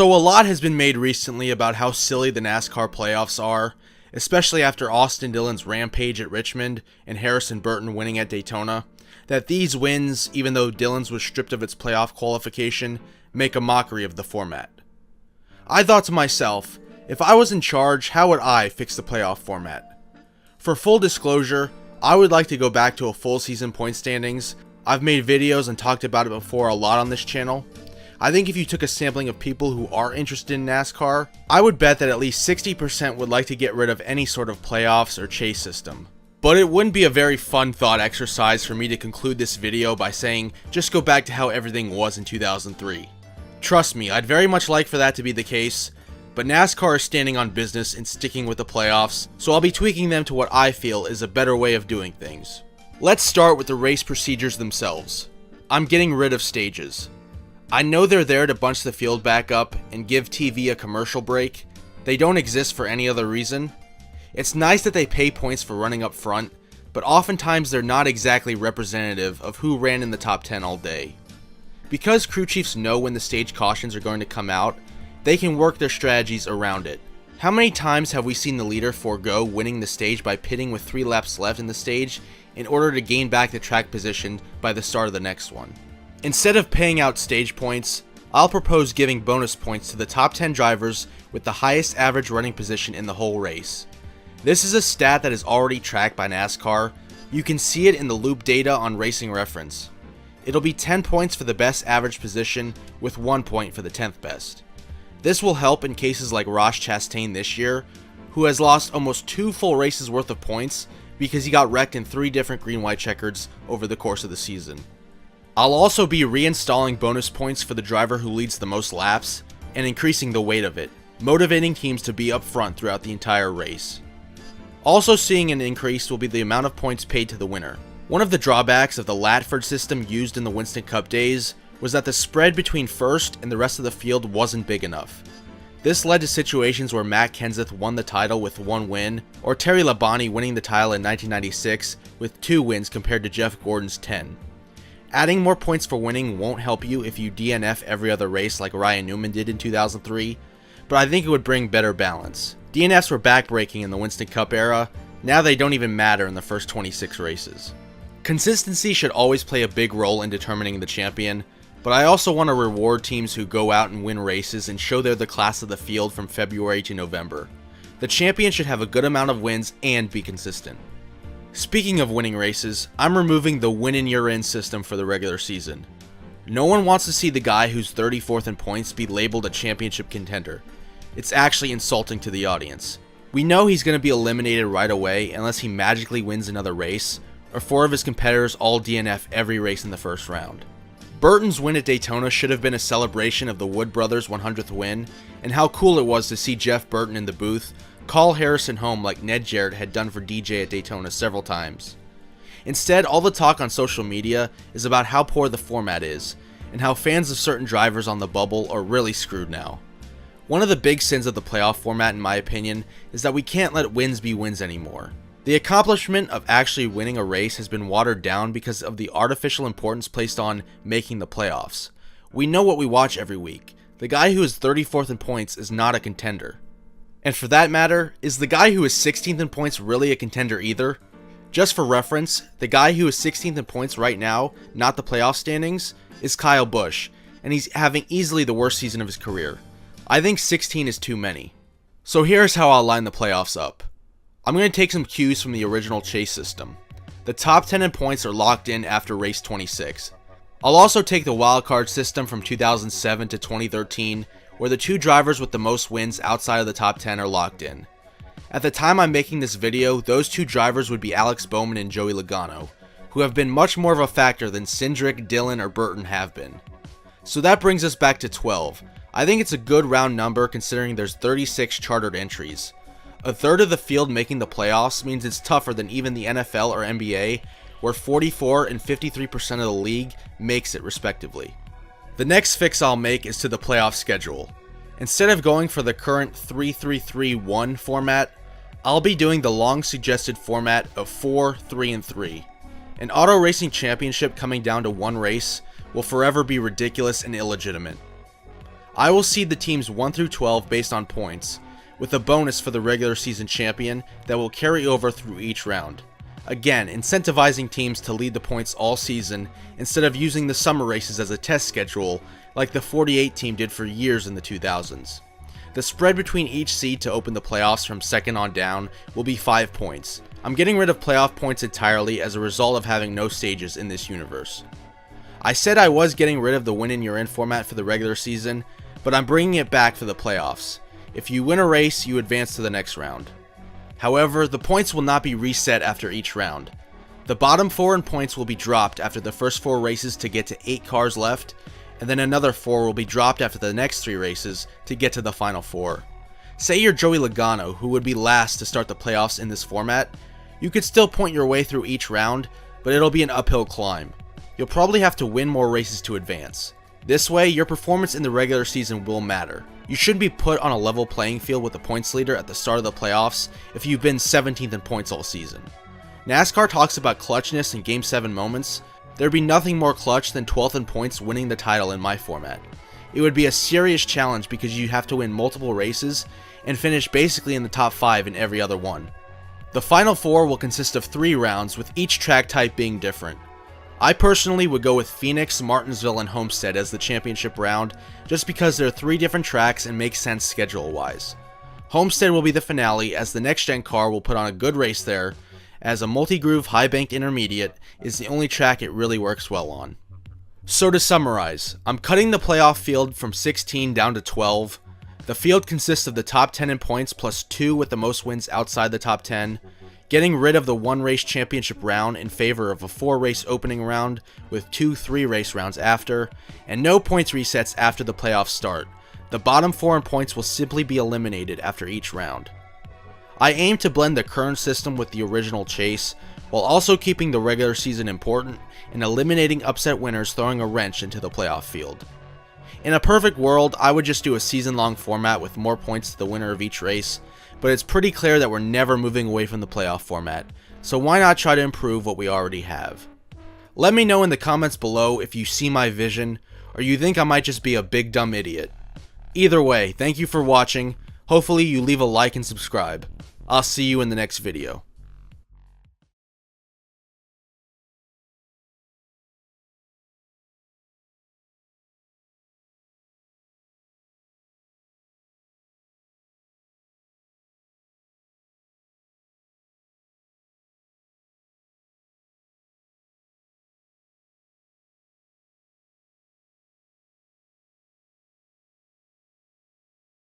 So a lot has been made recently about how silly the NASCAR playoffs are, especially after Austin Dillon's rampage at Richmond and Harrison Burton winning at Daytona, that these wins, even though Dillon's was stripped of its playoff qualification, make a mockery of the format. I thought to myself, if I was in charge, how would I fix the playoff format? For full disclosure, I would like to go back to a full season point standings. I've made videos and talked about it before a lot on this channel. I think if you took a sampling of people who are interested in NASCAR, I would bet that at least 60% would like to get rid of any sort of playoffs or chase system. But it wouldn't be a very fun thought exercise for me to conclude this video by saying, just go back to how everything was in 2003. Trust me, I'd very much like for that to be the case, but NASCAR is standing on business and sticking with the playoffs, so I'll be tweaking them to what I feel is a better way of doing things. Let's start with the race procedures themselves. I'm getting rid of stages. I know they're there to bunch the field back up and give TV a commercial break. They don't exist for any other reason. It's nice that they pay points for running up front, but oftentimes they're not exactly representative of who ran in the top 10 all day. Because crew chiefs know when the stage cautions are going to come out, they can work their strategies around it. How many times have we seen the leader forego winning the stage by pitting with 3 laps left in the stage in order to gain back the track position by the start of the next one? Instead of paying out stage points, I'll propose giving bonus points to the top 10 drivers with the highest average running position in the whole race. This is a stat that is already tracked by NASCAR. You can see it in the loop data on Racing Reference. It'll be 10 points for the best average position with 1 point for the 10th best. This will help in cases like Ross Chastain this year, who has lost almost 2 full races worth of points because he got wrecked in 3 different green-white checkers over the course of the season. I'll also be reinstalling bonus points for the driver who leads the most laps and increasing the weight of it, motivating teams to be up front throughout the entire race. Also seeing an increase will be the amount of points paid to the winner. One of the drawbacks of the Latford system used in the Winston Cup days was that the spread between first and the rest of the field wasn't big enough. This led to situations where Matt Kenseth won the title with 1 win, or Terry Labonte winning the title in 1996 with 2 wins compared to Jeff Gordon's 10. Adding more points for winning won't help you if you DNF every other race like Ryan Newman did in 2003, but I think it would bring better balance. DNFs were backbreaking in the Winston Cup era, now they don't even matter in the first 26 races. Consistency should always play a big role in determining the champion, but I also want to reward teams who go out and win races and show they're the class of the field from February to November. The champion should have a good amount of wins and be consistent. Speaking of winning races, I'm removing the win and you're in system for the regular season. No one wants to see the guy who's 34th in points be labeled a championship contender. It's actually insulting to the audience. We know he's going to be eliminated right away unless he magically wins another race, or 4 of his competitors all DNF every race in the first round. Burton's win at Daytona should have been a celebration of the Wood brothers' 100th win, and how cool it was to see Jeff Burton in the booth call Harrison home like Ned Jarrett had done for DJ at Daytona several times. Instead, all the talk on social media is about how poor the format is, and how fans of certain drivers on the bubble are really screwed now. One of the big sins of the playoff format, in my opinion, is that we can't let wins be wins anymore. The accomplishment of actually winning a race has been watered down because of the artificial importance placed on making the playoffs. We know what we watch every week. The guy who is 34th in points is not a contender. And for that matter, is the guy who is 16th in points really a contender either? Just for reference, the guy who is 16th in points right now, not the playoff standings, is Kyle Busch, and he's having easily the worst season of his career. I think 16 is too many. So here's how I'll line the playoffs up. I'm going to take some cues from the original chase system. The top 10 in points are locked in after race 26. I'll also take the wildcard system from 2007 to 2013, where the 2 drivers with the most wins outside of the top 10 are locked in. At the time I'm making this video, those 2 drivers would be Alex Bowman and Joey Logano, who have been much more of a factor than Cindric, Dillon, or Burton have been. So that brings us back to 12. I think it's a good round number considering there's 36 chartered entries. A third of the field making the playoffs means it's tougher than even the NFL or NBA, where 44 and 53% of the league makes it respectively. The next fix I'll make is to the playoff schedule. Instead of going for the current 3-3-3-1 format, I'll be doing the long suggested format of 4-3-3. An auto racing championship coming down to 1 race will forever be ridiculous and illegitimate. I will seed the teams 1 through 12 based on points, with a bonus for the regular season champion that will carry over through each round. Again, incentivizing teams to lead the points all season instead of using the summer races as a test schedule like the 48 team did for years in the 2000s. The spread between each seed to open the playoffs from second on down will be 5 points. I'm getting rid of playoff points entirely as a result of having no stages in this universe. I said I was getting rid of the win and you're in format for the regular season, but I'm bringing it back for the playoffs. If you win a race, you advance to the next round. However, the points will not be reset after each round. The bottom 4 in points will be dropped after the first 4 races to get to 8 cars left, and then another 4 will be dropped after the next 3 races to get to the final 4. Say you're Joey Logano, who would be last to start the playoffs in this format. You could still point your way through each round, but it'll be an uphill climb. You'll probably have to win more races to advance. This way, your performance in the regular season will matter. You shouldn't be put on a level playing field with the points leader at the start of the playoffs if you've been 17th in points all season. NASCAR talks about clutchness in Game 7 moments. There'd be nothing more clutch than 12th in points winning the title in my format. It would be a serious challenge because you'd have to win multiple races and finish basically in the top 5 in every other one. The final 4 will consist of 3 rounds with each track type being different. I personally would go with Phoenix, Martinsville, and Homestead as the championship round just because they're 3 different tracks and make sense schedule-wise. Homestead will be the finale as the next-gen car will put on a good race there, as a multi-groove high-banked intermediate is the only track it really works well on. So to summarize, I'm cutting the playoff field from 16 down to 12. The field consists of the top 10 in points plus 2 with the most wins outside the top 10, getting rid of the 1-race championship round in favor of a 4-race opening round with 2 3-race rounds after, and no points resets after the playoffs start. The bottom 4 in points will simply be eliminated after each round. I aim to blend the current system with the original chase, while also keeping the regular season important and eliminating upset winners throwing a wrench into the playoff field. In a perfect world, I would just do a season-long format with more points to the winner of each race, but it's pretty clear that we're never moving away from the playoff format, so why not try to improve what we already have? Let me know in the comments below if you see my vision, or you think I might just be a big dumb idiot. Either way, thank you for watching. Hopefully you leave a like and subscribe. I'll see you in the next video.